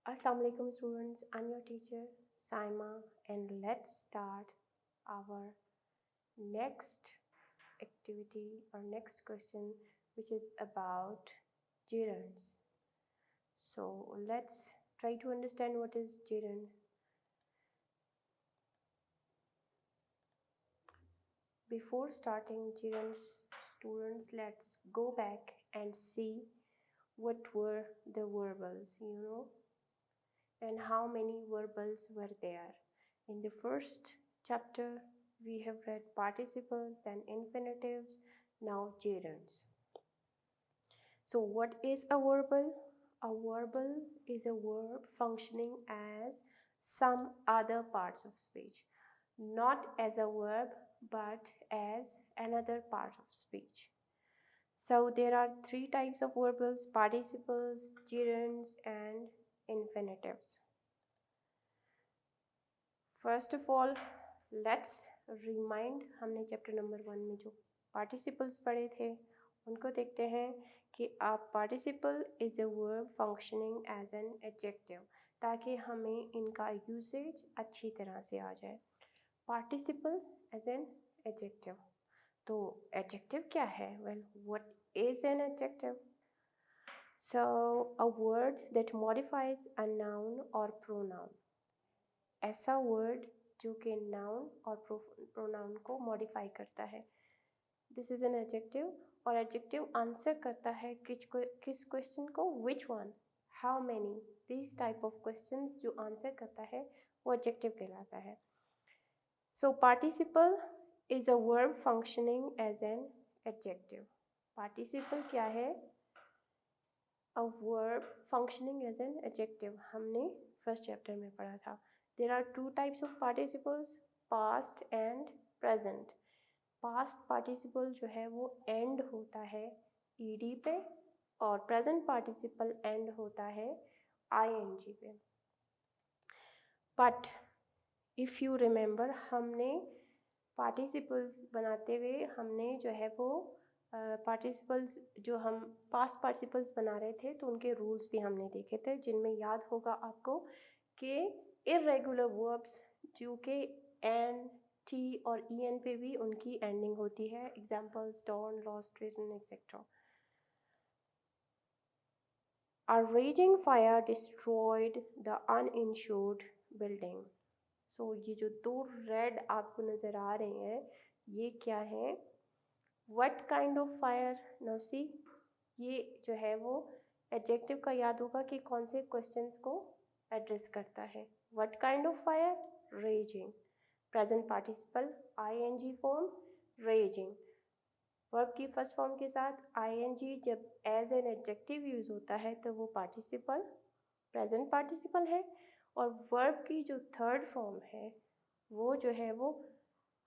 Assalamu alaikum students, I'm your teacher Saima and let's start our next activity or next question which is about gerunds. So let's try to understand what is gerund. Before starting gerunds, students, let's go back and see what were the verbals, and how many verbals were there. In the first chapter, we have read participles, then infinitives, now gerunds. So, what is a verbal? A verbal is a verb functioning as some other parts of speech, not as a verb but as another part of speech. So, there are three types of verbals: participles, gerunds, and infinitives. First of all let's remind, हमने chapter number 1 में जो participles पढ़े थे उनको देखते हैं कि आप participle is a verb functioning as an adjective, ताकि हमें इनका यूसेज अच्छी तरह से आ जाए। पार्टिसिपल एज एन एडजेक्टिव, तो एडजेक्टिव क्या है? Well, what is an adjective? So a word that modifies a noun और प्रोनाउन, ऐसा वर्ड जो कि नाउन और प्रोनाउन को मॉडिफाई करता है, दिस इज़ एन एडजेक्टिव। और एडजेक्टिव आंसर करता है किस क्वेश्चन को? Which one, how many, this type of questions जो आंसर करता है वो एडजेक्टिव कहलाता है। So participle is a verb functioning as an adjective. Participle क्या है? A verb functioning as an adjective, हमने फर्स्ट चैप्टर में पढ़ा था। There are two types of participles, past and present. Past participle जो है वो end होता है ed पे, और present participle end होता है ing पे। But if you remember, हमने participles बनाते हुए हमने जो है वो participles जो हम past participles बना रहे थे तो उनके rules भी हमने देखे थे, जिनमें याद होगा आपको कि इरेगुलर वर्ब्स जो कि एन, टी और ई एन पे भी उनकी एंडिंग होती है, examples torn, lost, written, etcetera. A raging fire destroyed the uninsured building. So ये जो दो रेड आपको नज़र आ रहे हैं ये क्या है? What kind of fire? Now see, ये जो है वो एडजेक्टिव का याद होगा कि कौन से क्वेश्चंस को एड्रेस करता है। What kind of fire? Raging. Present participle ing form, raging. Verb की फर्स्ट फॉर्म के साथ ing जब एज एन एडजेक्टिव यूज़ होता है तो वो पार्टिसिपल प्रेजेंट पार्टिसिपल है, और वर्ब की जो थर्ड फॉर्म है वो जो है वो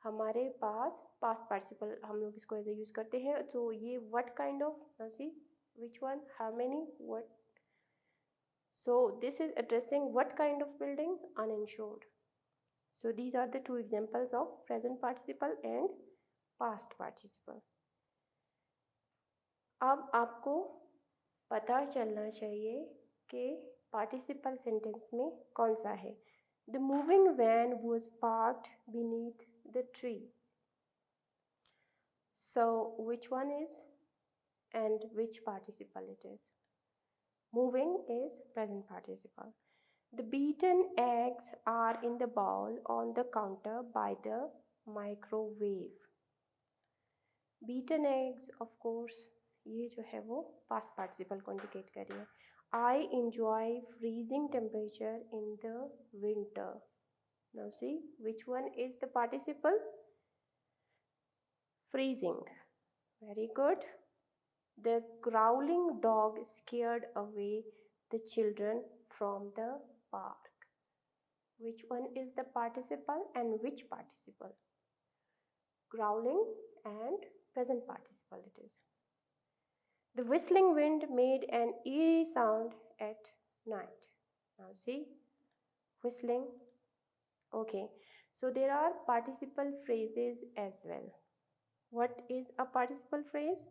हमारे पास पास्ट पार्टिसिपल, हम लोग इसको एज ए यूज़ करते हैं। तो ये what kind of, see which one, how many, what. So this is addressing what kind of building? Uninsured. So these are the two examples of present participle and past participle. अब आपको पता चलना चाहिए कि participle sentence में कौन सा है। The moving van was parked beneath the tree. So which one is and which participle it is? Moving is present participle. The beaten eggs are in the bowl on the counter by the microwave. Beaten eggs, of course, ये जो है वो past participle को indicate कर रही है। I enjoy freezing temperature in the winter. Now see, which one is the participle? Freezing. Very good. The growling dog scared away the children from the park. Which one is the participle and which participle? Growling and present participle it is. The whistling wind made an eerie sound at night. Now see, whistling. Okay, so there are participle phrases as well. What is a participle phrase?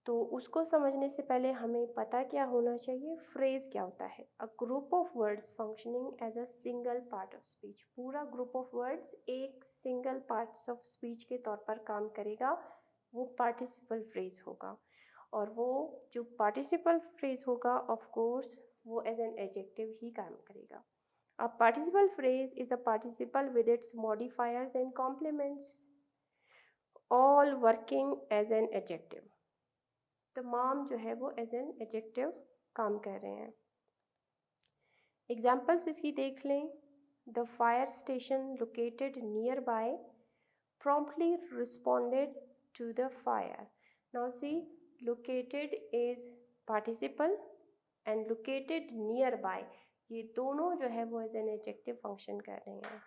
तो उसको समझने से पहले हमें पता क्या होना चाहिए, फ्रेज़ क्या होता है। A group of words functioning as a single part of speech. पूरा ग्रुप ऑफ वर्ड्स एक सिंगल पार्ट्स ऑफ स्पीच के तौर पर काम करेगा, वो पार्टिसिपल फ्रेज़ होगा। और वो जो पार्टिसिपल फ्रेज़ होगा ऑफ कोर्स वो एज एन एडजेक्टिव ही काम करेगा। A participle phrase is a participle with its modifiers and complements all working as an adjective. तमाम जो है वो एज एन एडजेक्टिव काम कर रहे हैं। एग्जाम्पल्स इसकी देख लें। The fire station located near by promptly responded to the fire. Now see, located is participle and located nearby, ये दोनों जो है वो एज एन एडजेक्टिव फंक्शन कर रहे हैं।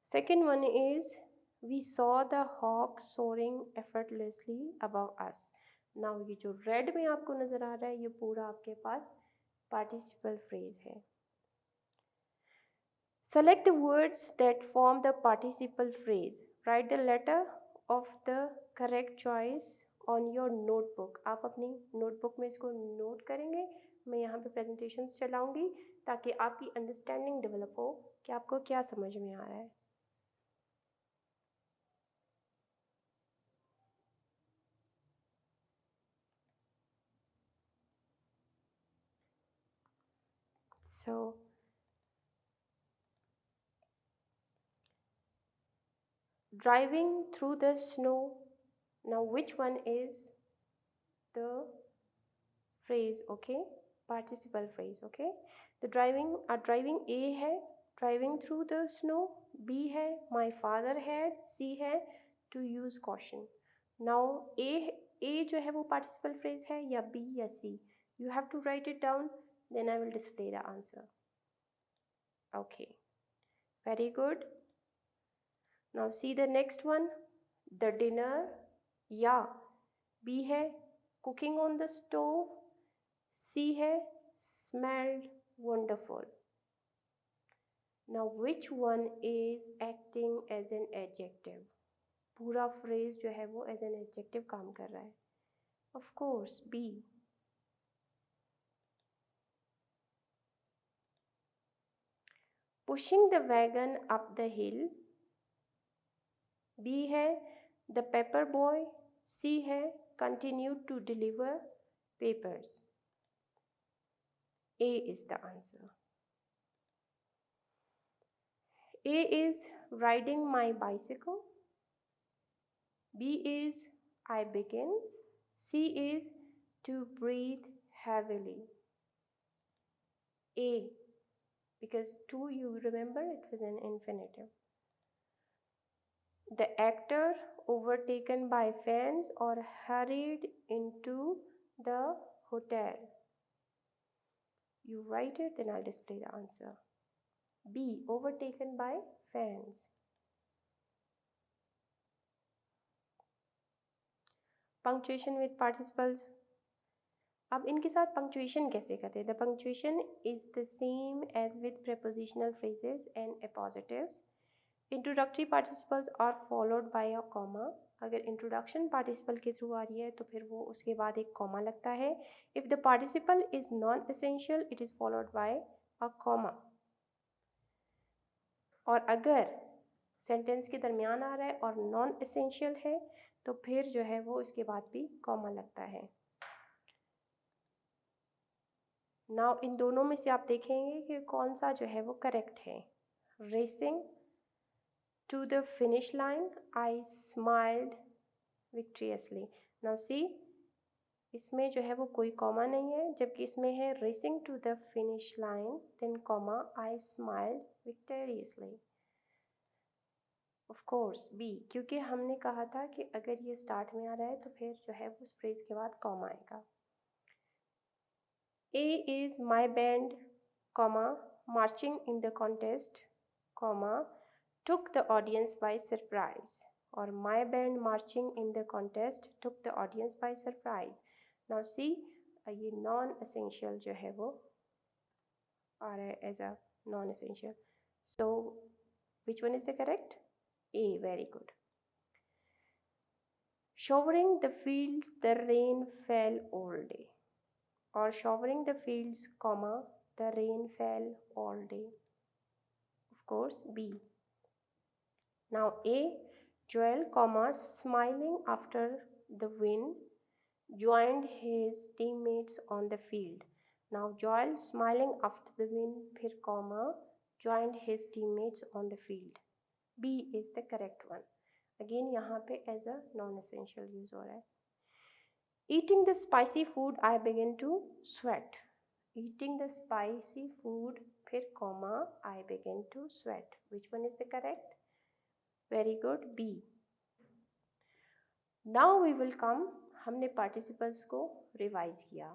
Second one is we saw the hawk soaring effortlessly above us. Now ये जो रेड में आपको नज़र आ रहा है ये पूरा आपके पास पार्टिसिपल फ्रेज है। Select the words that form the participle phrase. Write the letter of the correct choice on your notebook. आप अपनी नोटबुक में इसको नोट करेंगे। मैं यहाँ पे प्रेजेंटेशंस चलाऊँगी ताकि आपकी अंडरस्टैंडिंग डेवलप हो कि आपको क्या समझ में आ रहा है। So, driving through the snow. Now which one is the phrase? Okay, participle phrase. Okay, the driving A है driving through the snow, B है my father had, C है to use caution. Now A जो है वो participle phrase है या B या C? You have to write it down, then I will display the answer. Okay, very good. Now see the next one, the dinner, या B है cooking on the stove, C है smelled wonderful. Now which one is acting as an adjective? पूरा phrase जो है वो as an adjective काम कर रहा है। Of course B. Pushing the wagon up the hill, B है the paper boy, C है continue to deliver papers. A is the answer. A is riding my bicycle, B is I begin, C is to breathe heavily. A, because to, you remember, it was an infinitive. The actor overtaken by fans or hurried into the hotel. You write it, then I'll display the answer. B, overtaken by fans. Punctuation with participles. अब इनके साथ punctuation कैसे करते हैं? The punctuation is the same as with prepositional phrases and appositives. Introductory participles are followed by a comma. अगर introduction participle के through आ रही है तो फिर वो उसके बाद एक कॉमा लगता है. If the participle is non essential it is followed by a comma. और अगर सेंटेंस के दरमियान आ रहा है और नॉन एसेंशियल है तो फिर जो है वो इसके बाद भी कॉमा लगता है. नाउ इन दोनों में से आप देखेंगे कि कौन सा जो है वो करेक्ट है. Racing to the finish line, I smiled victoriously. Now see, इसमें जो है वो कोई कॉमा नहीं है, जबकि इसमें है racing to the finish line then comma I smiled victoriously. Of course B, क्योंकि हमने कहा था कि अगर ये स्टार्ट में आ रहा है तो फिर जो है वो उस फ्रेज के बाद कॉमा आएगा. A is my band, comma, marching in the contest, comma, took the audience by surprise. और my band marching in the contest took the audience by surprise. Now see, ये non-essential जो है वो आ रहा है as a non-essential. So which one is the correct? A, very good. showering the fields the rain fell all day, or showering the fields comma the rain fell all day. Of course B. Now A, Joel comma smiling after the win joined his teammates on the field. Now Joel smiling after the win फिर comma joined his teammates on the field. B is the correct one. Again यहाँ पे as a non-essential use हो रहा है. Eating the spicy food I began to sweat. Eating the spicy food फिर comma I began to sweat. Which one is the correct? Very good. B. Now we will come. हमने participles को revise किया.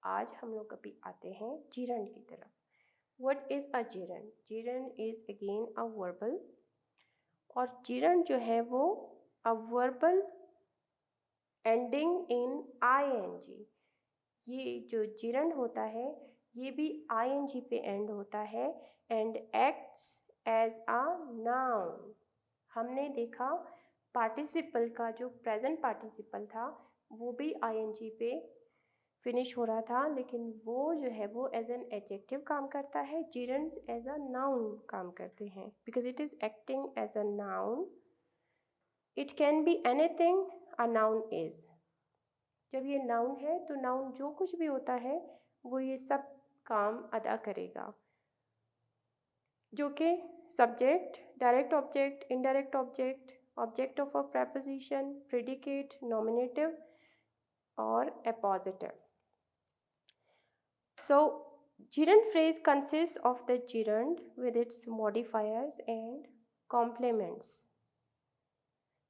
आज हम लोग अभी आते हैं gerund की तरफ. What is a gerund? Gerund is again a verbal. और gerund जो है वो a verbal ending in ing. ये जो gerund होता है ये भी ing पे end होता है and acts as a noun. हमने देखा पार्टिसिपल का जो प्रेजेंट पार्टिसिपल था वो भी ing पे फिनिश हो रहा था, लेकिन वो जो है वो एज एन एडजेक्टिव काम करता है. gerunds एज अ नाउन काम करते हैं because it is acting as a noun. It can be anything a noun is. जब ये नाउन है तो नाउन जो कुछ भी होता है वो ये सब काम अदा करेगा, जो कि subject, direct object, indirect object, object of a preposition, predicate, nominative और एपोजिटिव. So, gerund phrase consists of the gerund with its modifiers and complements.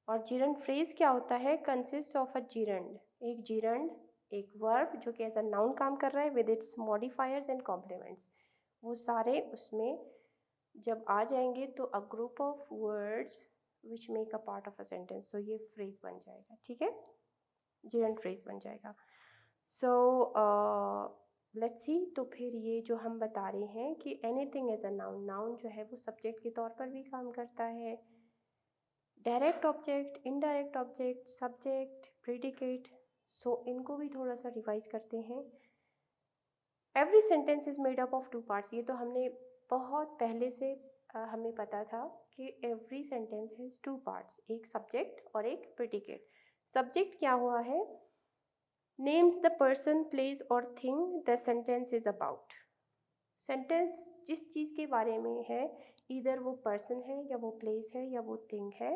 और gerund phrase क्या होता है? Consists of a gerund. एक gerund, एक verb जो कि as a noun काम कर रहा है with its modifiers and complements. वो सारे उसमें जब आ जाएंगे तो a group of words which make a part of a sentence. So ये phrase बन जाएगा, ठीक है? gerund phrase बन जाएगा. So let's see. तो फिर ये जो हम बता रहे हैं कि anything as a noun, noun जो है वो सब्जेक्ट के तौर पर भी काम करता है. Direct object, indirect object, subject, predicate. So इनको भी थोड़ा सा रिवाइज करते हैं. Every sentence is made up of two parts. ये तो हमने बहुत पहले से हमें पता था कि every sentence has two parts, एक सब्जेक्ट और एक प्रेडिकेट. सब्जेक्ट क्या हुआ है? Names the person, place or thing the sentence is about. Sentence जिस चीज़ के बारे में है, इधर वो पर्सन है या वो प्लेस है या वो थिंग है,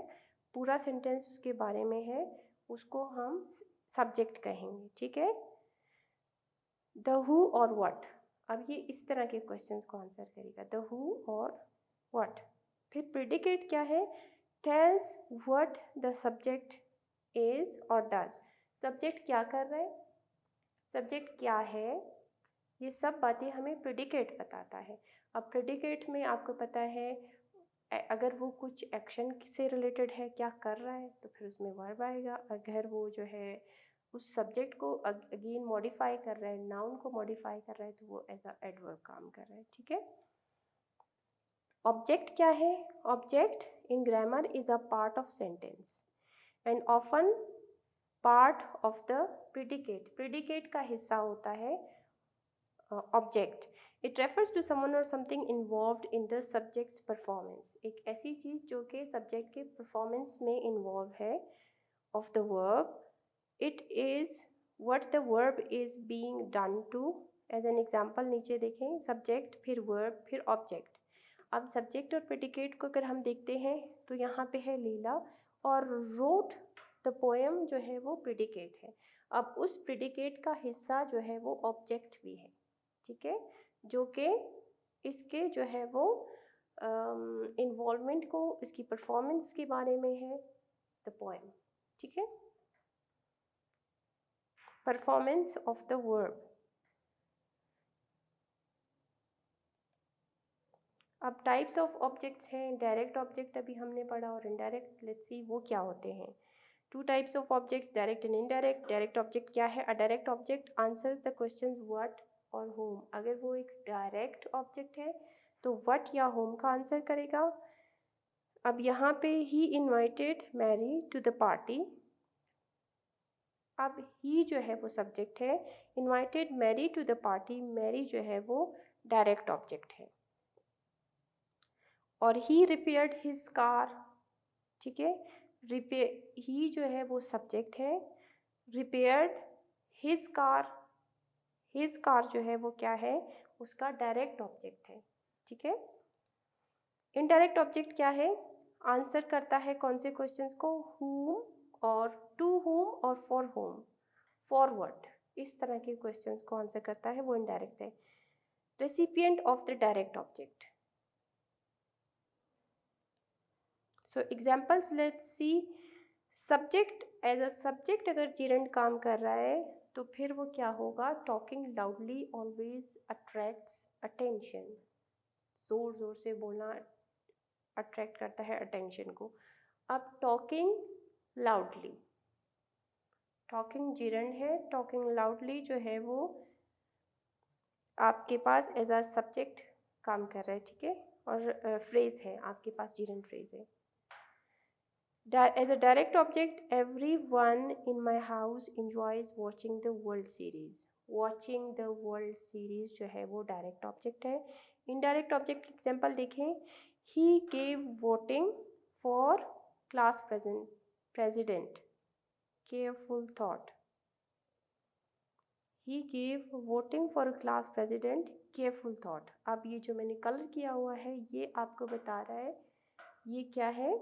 पूरा सेंटेंस उसके बारे में है, उसको हम सब्जेक्ट कहेंगे, ठीक है? द हु और व्हाट. अब ये इस तरह के क्वेश्चंस को आंसर करेगा, द हु और व्हाट. फिर प्रेडिकेट क्या है? Tells what the subject is और डज. सब्जेक्ट क्या कर रहा है, सब्जेक्ट क्या है, ये सब बातें हमें प्रेडिकेट बताता है. अब प्रेडिकेट में आपको पता है अगर वो कुछ एक्शन से रिलेटेड है, क्या कर रहा है, तो फिर उसमें वर्ब आएगा. अगर वो जो है उस सब्जेक्ट को अगेन मॉडिफाई कर रहा है, नाउन को मॉडिफाई कर रहा है, तो वो एज अ एडवर्ब काम कर रहा है, ठीक है? ऑब्जेक्ट क्या है? Object in grammar is a part of sentence and often part of the predicate. Predicate का हिस्सा होता है object. It refers to someone और something involved in the subject's performance. एक ऐसी चीज़ जो कि सब्जेक्ट के परफॉर्मेंस में इन्वॉल्व है of the verb. It is what the verb is being done to. As an example नीचे देखें, सब्जेक्ट फिर वर्ब फिर ऑब्जेक्ट. अब सब्जेक्ट और प्रेडिकेट को अगर हम देखते हैं तो यहाँ पे है लीला और रोट द पोएम जो है वो प्रेडिकेट है. अब उस प्रेडिकेट का हिस्सा जो है वो ऑब्जेक्ट भी है, ठीक है, जो कि इसके जो है वो इन्वॉल्वमेंट को, इसकी परफॉर्मेंस के बारे में है द पोएम, ठीक है, परफॉर्मेंस ऑफ द वर्ब. अब टाइप्स ऑफ ऑब्जेक्ट्स हैं. डायरेक्ट ऑब्जेक्ट अभी हमने पढ़ा और इनडायरेक्ट. लेट्स सी वो क्या होते हैं. Two types of objects, direct and indirect. Direct object क्या है? अ direct object answers the questions what और होम. अगर वो एक डायरेक्ट ऑब्जेक्ट है तो व्हाट या होम का आंसर करेगा. अब यहाँ पे he invited Mary to the party. अब ही जो है वो सब्जेक्ट है, invited Mary to the party, Mary जो है वो डायरेक्ट ऑब्जेक्ट है, और ही रिपेयर्ड हिज कार, ठीक है, रिपेयर ही जो है वो सब्जेक्ट है, रिपेयर्ड हिज कार जो है वो क्या है, उसका डायरेक्ट ऑब्जेक्ट है, ठीक है। इनडायरेक्ट ऑब्जेक्ट क्या है, आंसर करता है कौन से क्वेश्चंस को, whom और to whom और for whom, for what, इस तरह के क्वेश्चंस को आंसर करता है, वो इनडायरेक्ट है। Recipient of the direct object, so examples let's see. Subject, as a subject अगर जिरंड काम कर रहा है तो फिर वो क्या होगा, talking loudly always attracts attention, ज़ोर ज़ोर से बोलना अट्रैक्ट करता है अटेंशन को। अब टॉकिंग लाउडली, टॉकिंग जिरंड है, टॉकिंग लाउडली जो है वो आपके पास एज अ सब्जेक्ट काम कर रहा है, ठीक है, और फ्रेज है आपके पास, जिरंड फ्रेज है। As a direct object, everyone in my house enjoys watching the World Series. Watching the World Series जो है वो direct object है। Indirect object example देखें, he gave voting for class president. Careful thought. He gave voting for class president. Careful thought. अब ये जो मैंने colour किया हुआ है ये आपको बता रहा है ये क्या है,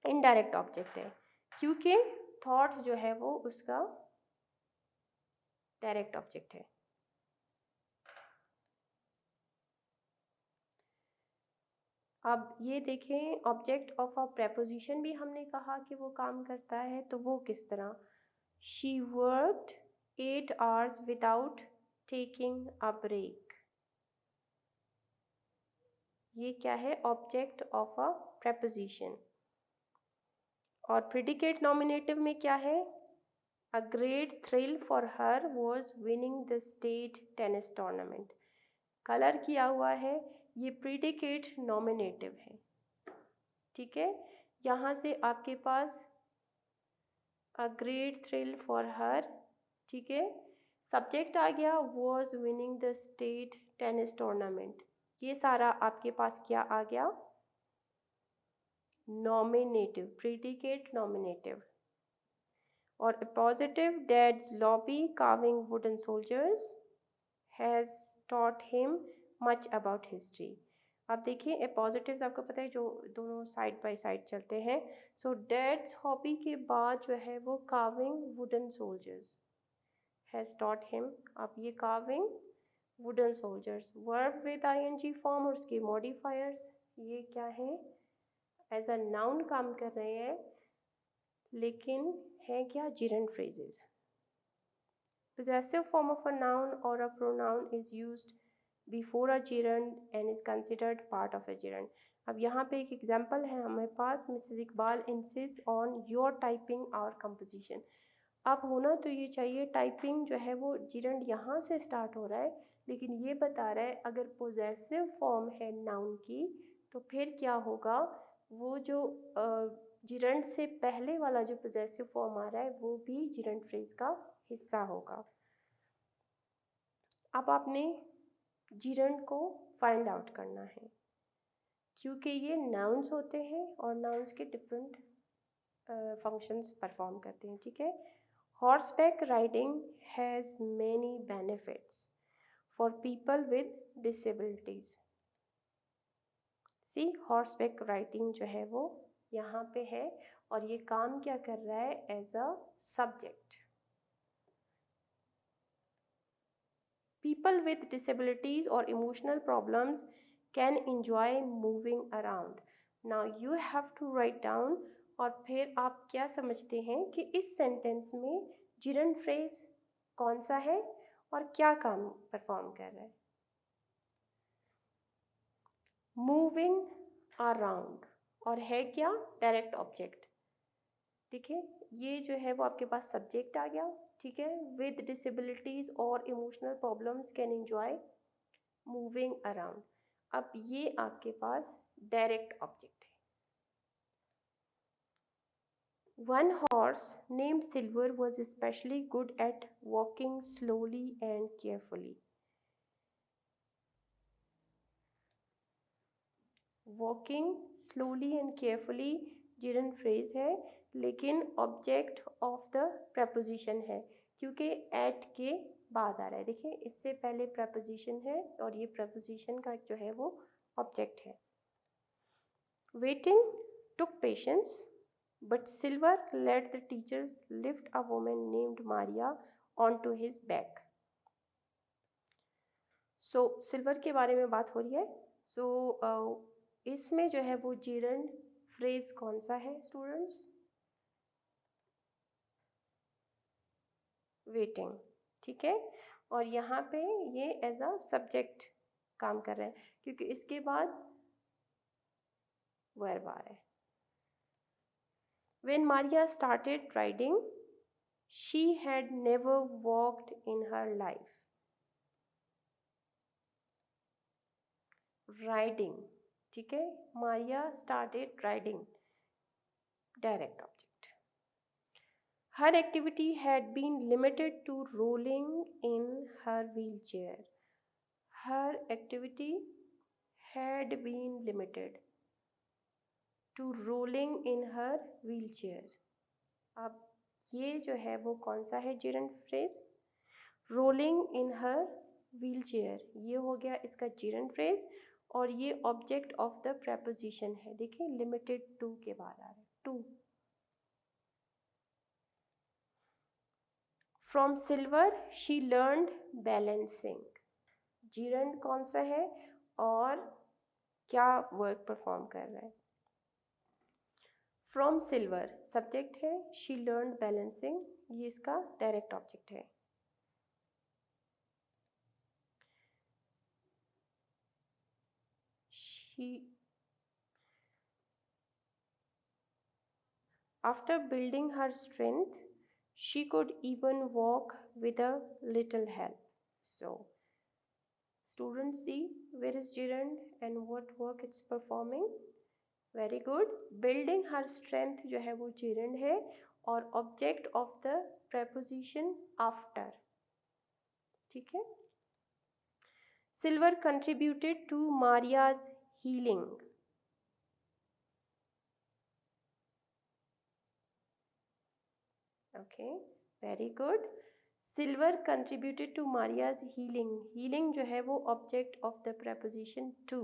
इनडायरेक्ट ऑब्जेक्ट है, क्योंकि थॉट जो है वो उसका डायरेक्ट ऑब्जेक्ट है। अब ये देखें, ऑब्जेक्ट ऑफ अ प्रेपोजिशन भी हमने कहा कि वो काम करता है, तो वो किस तरह, she worked 8 hours without taking a break, ये क्या है, ऑब्जेक्ट ऑफ अ प्रेपोजिशन। और प्रेडिकेट नॉमिनेटिव में क्या है, A great thrill for her was winning the state tennis tournament. Colour किया हुआ है, ये प्रीडिकेट नॉमिनेटिव है, ठीक है। यहाँ से आपके पास a great thrill for her, ठीक है, सब्जेक्ट आ गया was winning the state tennis tournament, ये सारा आपके पास क्या आ गया, नॉमिनेटिव, प्रीडिकेट नॉमिनेटिव। और a positive, dad's lobby carving wooden soldiers has taught him much about history. अब देखिए ए पॉजिटिव्स आपको पता है जो दोनों साइड बाय साइड चलते हैं। सो डैड्स हॉबी के बाद जो है वो carving wooden soldiers has taught him. अब ये carving wooden soldiers, verb with ING form और उसके मॉडिफायर्स, ये क्या है, एज अ नाउन काम कर रहे हैं, लेकिन है क्या, gerund phrases. Possessive form of a noun or a pronoun is used before a gerund and is considered part of a gerund. अब यहाँ पे एक एग्जाम्पल है हमारे पास, Mrs Iqbal insist on your typing और कंपोजिशन। अब होना तो ये चाहिए, टाइपिंग जो है वो जिरंड यहाँ से स्टार्ट हो रहा है, लेकिन ये बता रहा है अगर पोजेसिव फॉर्म है नाउन की तो फिर क्या होगा, वो जो जिरंड से पहले वाला जो पोजेसिव फॉर्म आ रहा है वो भी जिरंड फ्रेज का हिस्सा होगा। अब आपने जिरंड को फाइंड आउट करना है, क्योंकि ये नाउन्स होते हैं और नाउन्स के डिफरेंट फंक्शंस परफॉर्म करते हैं, ठीक है। Horseback riding has many benefits for people with disabilities. See, horseback riding जो है वो यहाँ पे है और ये काम क्या कर रहा है, as a subject. People with disabilities or emotional problems can enjoy moving around. Now you have to write down, और फिर आप क्या समझते हैं कि इस सेंटेंस में जिरंड फ्रेज कौन सा है और क्या काम परफॉर्म कर रहा है। मूविंग अराउंड और है क्या, डायरेक्ट ऑब्जेक्ट, ठीक है। ये जो है वो आपके पास सब्जेक्ट आ गया, ठीक है। विद डिसेबिलिटीज़ और emotional problems can enjoy moving around. अब ये आपके पास डायरेक्ट ऑब्जेक्ट है। One horse named Silver was especially good at walking slowly and carefully. Walking slowly and carefully gerund phrase है, लेकिन ऑब्जेक्ट ऑफ द प्रपोजिशन है क्योंकि eight के बाद आ रहा है। देखिए इससे पहले प्रपोजिशन है और ये प्रपोजिशन का जो है वो ऑब्जेक्ट है। Waiting took patience but Silver let the teachers lift a woman named Maria on to his back. So Silver के बारे में बात हो रही है। सो इसमें जो है वो जिरंड फ्रेज कौन सा है स्टूडेंट्स? वेटिंग, ठीक है। और यहाँ पे ये एज अ सब्जेक्ट काम कर रहा है क्योंकि इसके बाद वर्ब आ रहा है। When Maria started riding, she had never walked in her life. Riding, ठीक है। Maria started riding, direct object. Her activity had been limited to rolling in her wheelchair. Her activity had been limited to rolling in her wheelchair. अब ये जो है वो कौन सा है जिरंड फ्रेज? रोलिंग इन हर व्हीलचेयर, ये हो गया इसका जिरंड फ्रेज और ये ऑब्जेक्ट ऑफ द प्रपोजिशन है। देखिए लिमिटेड टू के बाद आ रहा है to. From Silver she learned balancing, gerund कौन सा है और क्या वर्क परफॉर्म कर रहा है? फ्रॉम सिल्वर सब्जेक्ट है, शी लर्नड बैलेंसिंग ये इसका डायरेक्ट ऑब्जेक्ट है। She, after building her strength, she could even walk with a little help. So, students see where is gerund and what work it's performing. Very good. Building her strength जो है वो gerund है और object of the preposition after. ठीक है? Silver contributed to Maria's healing. Okay, very good. Silver contributed to Maria's healing. Healing जो है वो object of the preposition to.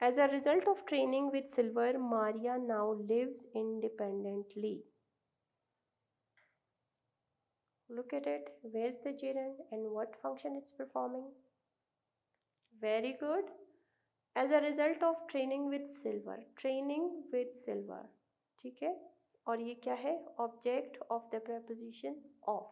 As a result of training with Silver, Maria now lives independently. Look at it. Where's the gerund and what function it's performing? Very good. As a result of training with Silver. Training with Silver. ठीक है? और ये क्या है? Object of the preposition of.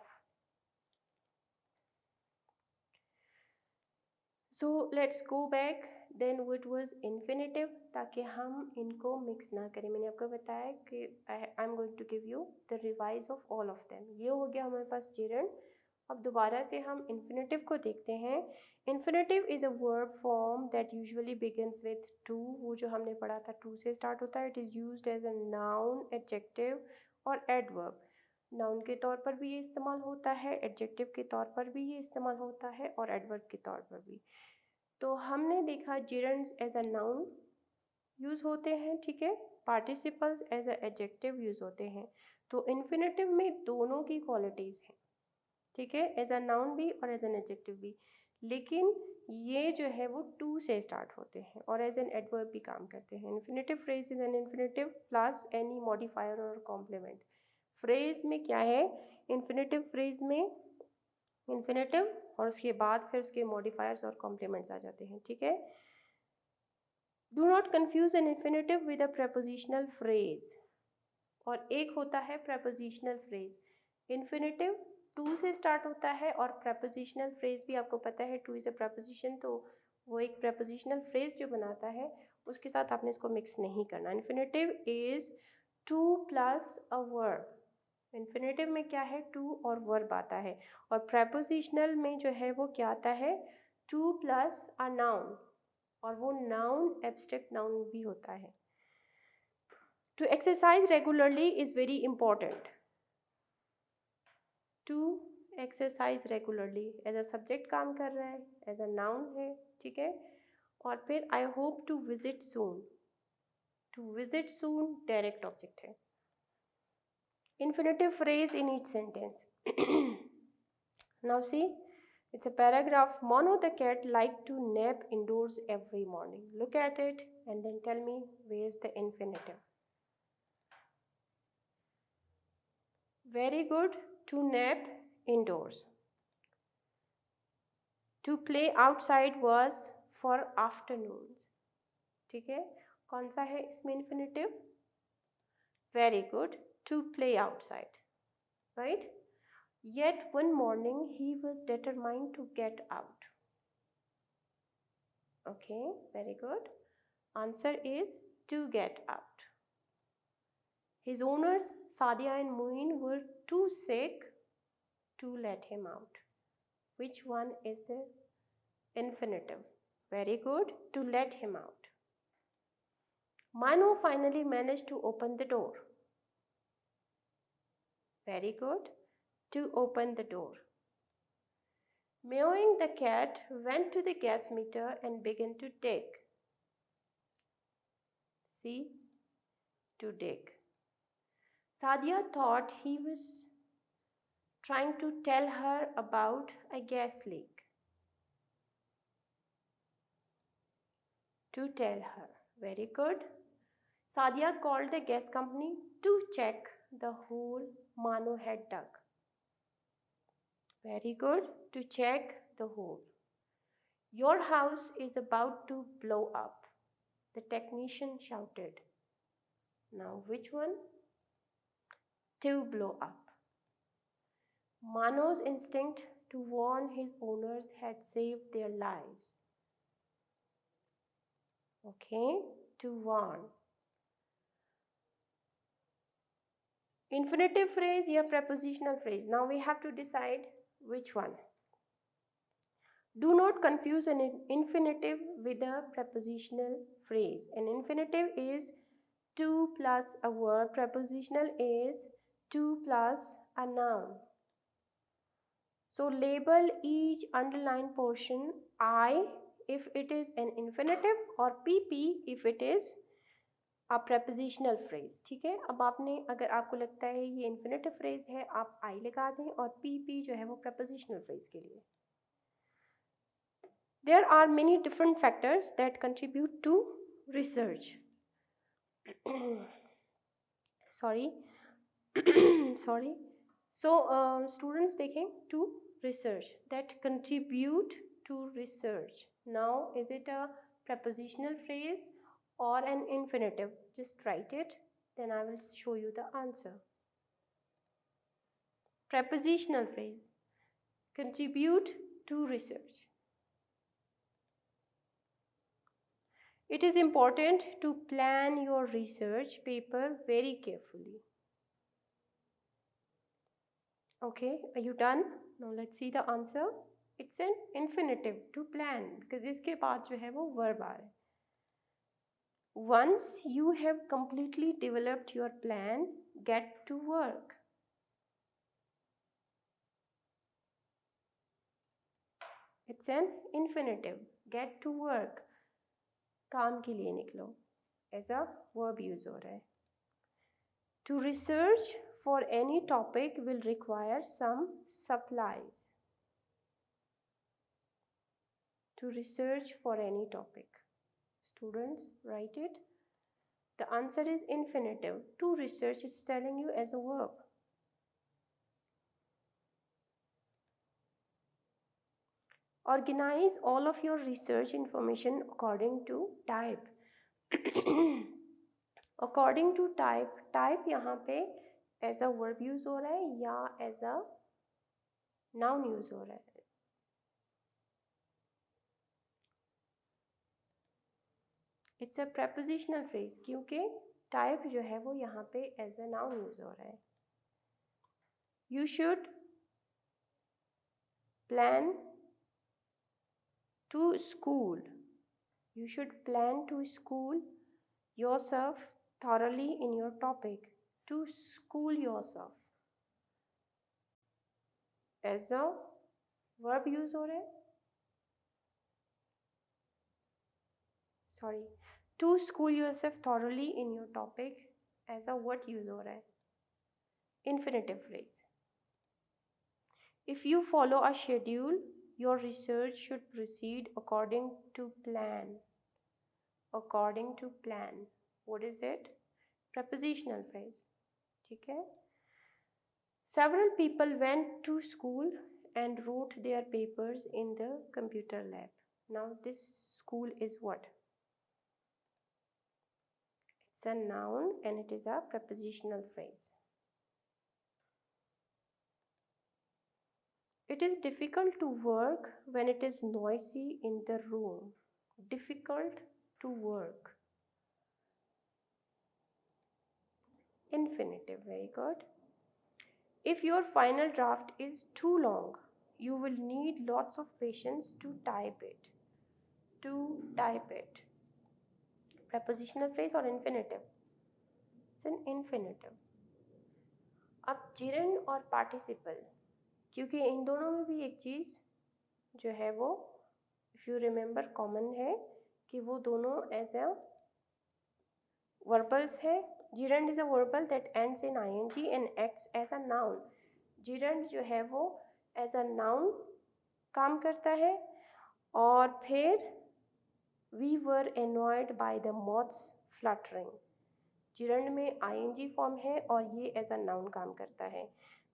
So let's go back. Then what was infinitive, ताकि हम इनको mix ना करें। मैंने आपको बताया कि I am going to give you the revise of all of them. ये हो गया हमारे पास gerund। अब दोबारा से हम इन्फिनेटिव को देखते हैं। Infinitive is a verb form that usually begins with to. वो जो हमने पढ़ा था टू से स्टार्ट होता है। It is used as a noun, adjective और एडवर्ब। नाउन के तौर पर भी ये इस्तेमाल होता है, एडजेक्टिव के तौर पर भी ये इस्तेमाल होता है और एडवर्ब के तौर पर भी। तो हमने देखा gerunds as a noun use होते हैं, ठीक है। Participles as a adjective use होते हैं। तो इन्फिनेटिव में दोनों की क्वालिटीज़ हैं, ठीक है, एज अ नाउन भी और एज एन एडजेक्टिव भी। लेकिन ये जो है वो टू से स्टार्ट होते हैं और एज एन एडवर्ब भी काम करते हैं। Infinitive phrase is an infinitive plus any modifier और कॉम्प्लीमेंट। फ्रेज में क्या है? इन्फिनेटिव फ्रेज में इन्फिनेटिव और उसके बाद फिर उसके मॉडिफायर्स और कॉम्प्लीमेंट्स आ जाते हैं, ठीक है। Do not confuse an infinitive with a prepositional phrase. और एक होता है प्रपोजिशनल फ्रेज। इन्फिनेटिव टू से स्टार्ट होता है और प्रपोजिशनल फ्रेज भी आपको पता है टू इज़ अ प्रपोजिशन, तो वो एक प्रपोजिशनल फ्रेज जो बनाता है उसके साथ आपने इसको मिक्स नहीं करना। Infinitive is two plus a verb. Infinitive में क्या है? टू और वर्ब आता है। और प्रपोजिशनल में जो है वो क्या आता है? टू प्लस अ नाउन, और वो नाउन एब्स्ट्रैक्ट नाउन भी होता है। To exercise regularly is very important. To exercise regularly as a subject काम कर रहा है, एज अ नाउन है, ठीक है। और फिर I hope to visit soon, to visit soon direct object है। Infinitive phrase in each sentence. Now see, it's a paragraph. Mono the cat like to nap indoors every morning. Look at it and then tell me where is the infinitive. Very good. To nap indoors. To play outside was for afternoons. ठीक है, कौन सा है इसमें infinitive? Very good, to play outside, right? Yet one morning he was determined to get out. Okay, very good. Answer is to get out. His owners, Sadia and Muin, were too sick to let him out. Which one is the infinitive? Very good, to let him out. Mano finally managed to open the door. Very good, to open the door. Meowing the cat went to the gas meter and began to dig. See, to dig. Sadia thought he was trying to tell her about a gas leak. To tell her. Very good. Sadia called the gas company to check the hole Mano had dug. Very good. To check the hole. Your house is about to blow up, the technician shouted. Now which one? To blow up. Mano's instinct to warn his owners had saved their lives. Okay, to warn. Infinitive phrase या prepositional phrase. Now we have to decide which one. Do not confuse an infinitive with a prepositional phrase. An infinitive is to plus a verb. Prepositional is to plus a noun. So label each underlined portion I if it is an infinitive or PP if it is a prepositional phrase. ठीक है, अब आपने अगर आपको लगता है ये infinitive phrase है आप I लगा दें और PP जो है वो prepositional phrase के लिए. There are many different factors that contribute to research. Sorry. Sorry. So students देखें to research that contribute to research. Now is it a prepositional phrase or an infinitive? Just write it, then I will show you the answer. Prepositional phrase, contribute to research. It is important to plan your research paper very carefully. Okay, are you done? Now let's see the answer. It's an infinitive, to plan, because इसके बाद जो है वो verb आ रहा है. Once you have completely developed your plan, get to work. It's an infinitive, get to work. काम के लिए निकलो, ऐसा verb use हो रहा है. To research for any topic will require some supplies. To research for any topic. Students, write it. The answer is infinitive. To research is telling you as a verb. Organize all of your research information according to type. According to type, type यहाँ पे as a verb use हो रहा है या as a noun use हो रहा है. It's a prepositional phrase क्योंकि type जो है वो यहाँ पे as a noun use हो रहा है. You should plan to school. You should plan to school yourself thoroughly in your topic, to school yourself. As a verb use हो रहा है, sorry, to school yourself thoroughly in your topic as a what use हो रहा है, infinitive phrase. If you follow a schedule, your research should proceed according to plan. According to plan. What is it? Prepositional phrase. ठीक है? Several people went to school and wrote their papers in the computer lab. Now this school is what? It's a noun and it is a prepositional phrase. It is difficult to work when it is noisy in the room. Difficult to work. Infinitive, very good. If your final draft is too long, you will need lots of patience to type it. To type it. Prepositional phrase or infinitive? It's an infinitive. अब gerund और participle, क्योंकि इन दोनों में भी एक चीज़ जो है वो इफ़ यू रिमेंबर कॉमन है कि वो दोनों एज अ वर्बल्स है. gerund is a verbal that ends in ing and acts as a noun. gerund जो है वो एज अ नाउन काम करता है. और फिर we were annoyed by the moths fluttering. gerund में ing फॉर्म है और ये एज अ नाउन काम करता है.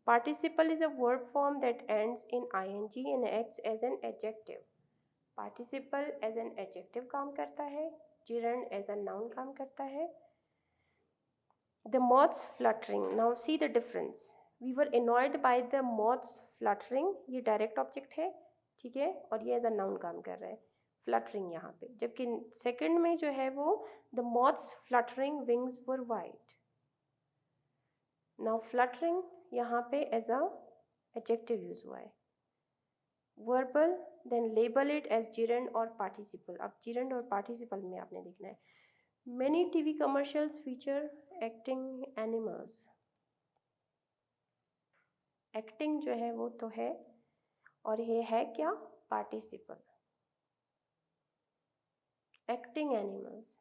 Participle is a verb form that ends in ing and acts as an adjective. Participle as an adjective काम करता है, gerund as a noun काम करता है. The moths fluttering. Now see the difference. We were annoyed by the moths fluttering. ये direct object है, ठीक है, और ये as a noun काम कर रहा है, fluttering यहाँ पे. जबकि second में जो है वो the moths fluttering wings were white. Now fluttering यहाँ पे एज अ एडजेक्टिव यूज़ हुआ है. Verbal then label it as gerund और पार्टिसिपल. अब gerund और पार्टिसिपल में आपने देखना है. Many TV commercials feature acting animals. Acting जो है वो तो है और ये है क्या? Participle. Acting animals.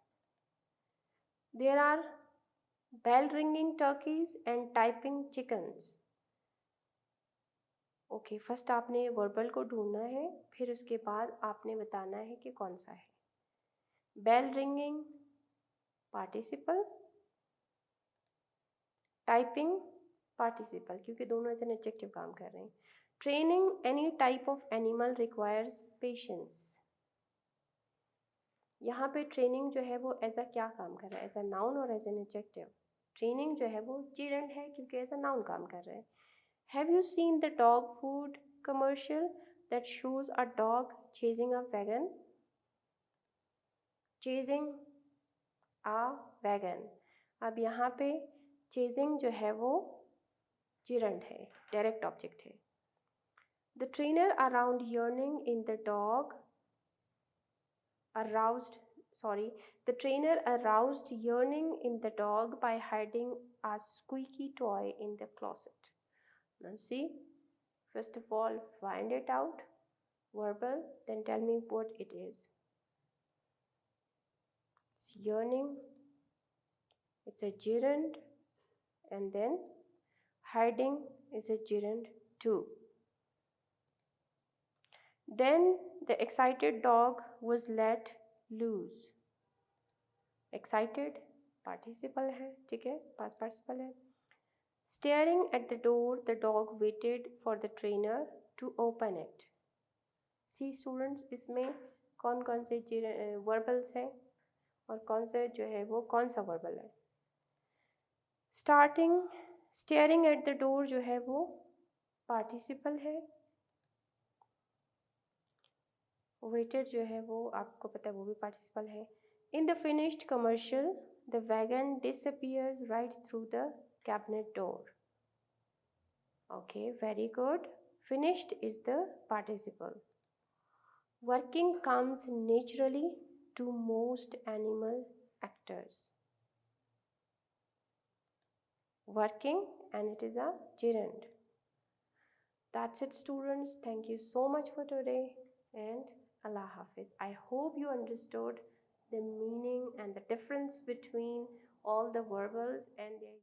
There are bell ringing turkeys and typing chickens. Okay, first आपने वर्बल को ढूंढना है, फिर उसके बाद आपने बताना है कि कौन सा है. Bell ringing participle, typing participle, क्योंकि दोनों एज एन एडजेक्टिव काम कर रहे हैं. Training any type of animal requires patience. यहाँ पे ट्रेनिंग जो है वो एज अ क्या काम कर रहा है? एज अ नाउन और एज एन एडजेक्टिव. ट्रेनिंग जो है वो gerund है क्योंकि एज अ नाउन काम कर रहा है. Have you seen the dog food commercial that shows a dog chasing a wagon? Chasing a wagon. अब यहाँ पे chasing जो है वो gerund है, direct object है. The trainer around yearning in the dog the trainer aroused yearning in the dog by hiding a squeaky toy in the closet. Now see, first of all find it out, verbal, then tell me what it is. It's yearning, it's a gerund, and then hiding is a gerund too. Then the excited dog was let loose. Excited participle है, ठीक है, past participle है. Staring at the door, the dog waited for the trainer to open it. See students, इसमें कौन कौन से verbals हैं और कौन से जो है वो कौन सा verbal है. Staring at the door जो है वो participle है. Waited जो है वो आपको पता है वो भी participle है. In the finished commercial, the wagon disappears right through the cabinet door. Okay, very good. Finished is the participle. Working comes naturally to most animal actors. working, and it is a gerund. That's it, students. Thank you so much for today, and Allah Hafiz. I hope you understood the meaning and the difference between all the verbals and their